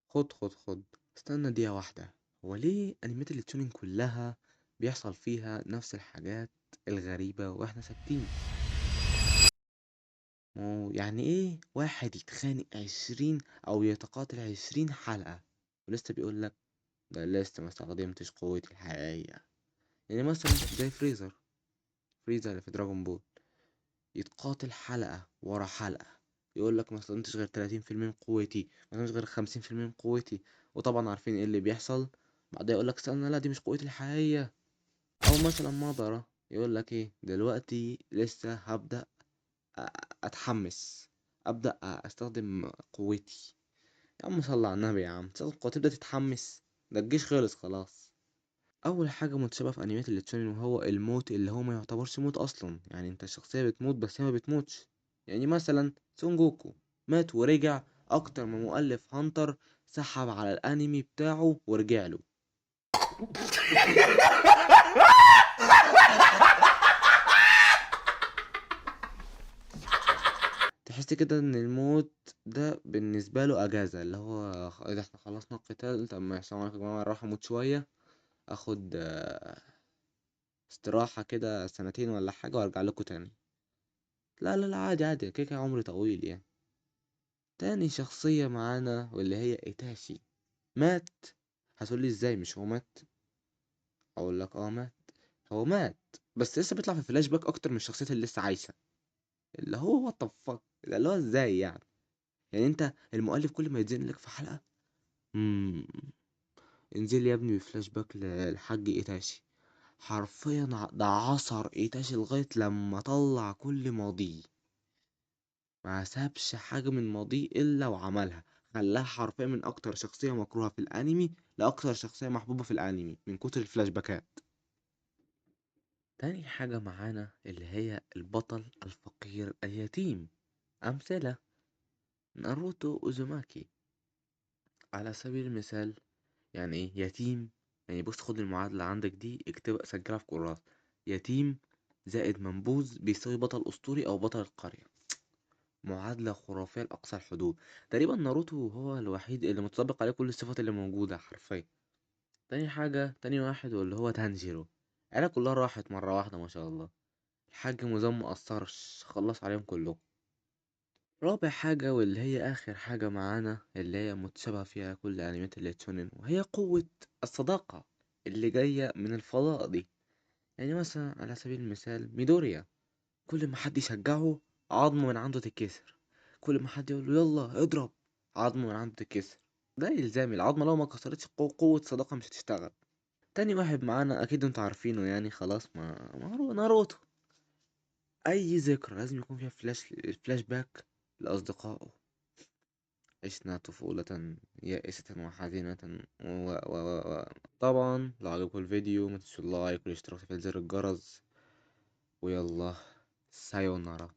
خد استنى دقيقة واحدة. هو ليه انميات التونين كلها بيحصل فيها نفس الحاجات الغريبة واحنا ساكتين؟ ما هو يعني ايه واحد يتخانق 20 او يتقاتل 20 حلقة ولسه بيقولك ده لسه ما استخدمتش قوتي الحقيقية؟ يعني مثلا زي فريزر اللي في دراجون بول، يتقاتل حلقة ورا حلقة يقولك ما استخدمتش غير 30% من قوتي، ما استخدمتش غير 50% من قوتي. وطبعا عارفين ايه اللي بيحصل بعدها، يقولك استنى لا دي مش قوتي الحقيقية. او مثلا مضرة يقولك ايه دلوقتي لسه هبدأ اتحمس، ابدأ استخدم قوتي. يا عم صل على النبي، يا عم تستخدم قوتي تبدأ تتحمس؟ ده الجيش خلص خلاص. اول حاجه متشابهه في انميات الاتشونين وهو الموت اللي هو ما يعتبرش موت اصلا، يعني انت الشخصيه بتموت بس هي ما بتموتش. يعني مثلا سون جوكو مات ورجع اكتر من مؤلف هانتر سحب على الانمي بتاعه ورجع له. تحس كده ان الموت ده بالنسبه له اجازه، اللي هو اذا احنا خلصنا القتال طب ما السلام عليكم يا جماعه اروح اموت شويه، اخد استراحه كده سنتين ولا حاجه وارجع لكم تاني. لا عادي عادي كده كده عمري طويل يعني. تاني شخصية معانا واللي هي ايتاشي مات. هتقولي ازاي مش هو مات؟ اقول لك اه مات. هو مات بس لسه بيطلع في فلاش باك اكتر من الشخصيات اللي لسه عايشة. اللي هو وات ذا فاك، اللي هو ازاي يعني؟ يعني انت المؤلف كل ما يتزنق لك في حلقة مم. انزل يا ابني بفلاش باك للحاج ايتاشي. حرفيا ده عصر ايتاشي لغاية لما طلع كل ماضيه، ما سابش حاجة من ماضيه إلا وعملها. خلاها حرفيا من أكتر شخصية مكروهة في الأنمي لأكتر شخصية محبوبة في الأنمي من كتر الفلاش باكات. تاني حاجة معانا اللي هي البطل الفقير اليتيم. أمثلة ناروتو أوزوماكي على سبيل المثال. يعني إيه يتيم؟ يعني بص خد المعادلة عندك دي اكتبها سجلها في كراس. يتيم زائد منبوذ بيساوي بطل أسطوري أو بطل القرية. معادلة خرافية لأقصى الحدود. تقريبا ناروتو هو الوحيد اللي متطبق عليه كل الصفات اللي موجودة حرفيا. تاني حاجة، تاني واحد واللي هو تانجيرو، العيلة كلها راحت مرة واحدة ما شاء الله. الحاج مزام مقصرش خلص عليهم كلهم. رابع حاجة واللي هي آخر حاجة معانا اللي هي متشابهة فيها كل أنميات الاتشونين وهي قوة الصداقة اللي جاية من الفضاء دي. يعني مثلا على سبيل المثال ميدوريا، كل ما حد يشجعه عظمه من عنده تتكسر، كل ما حد يقول له يلا اضرب عظمه من عنده تتكسر. ده إلزامي، العظمة لو ما كسرتش قوة صداقة مش هتشتغل. تاني واحد معانا أكيد انتوا عارفينه يعني خلاص، ما هو ناروتو. أي ذكرى لازم يكون فيها فلاش باك لأصدقائه. عشنا طفولة يائسة وحزينة طبعا لو عجبكم الفيديو ما تنسوا اللايك والاشتراك وتفعيل زر الجرس. ويلا سايونارا.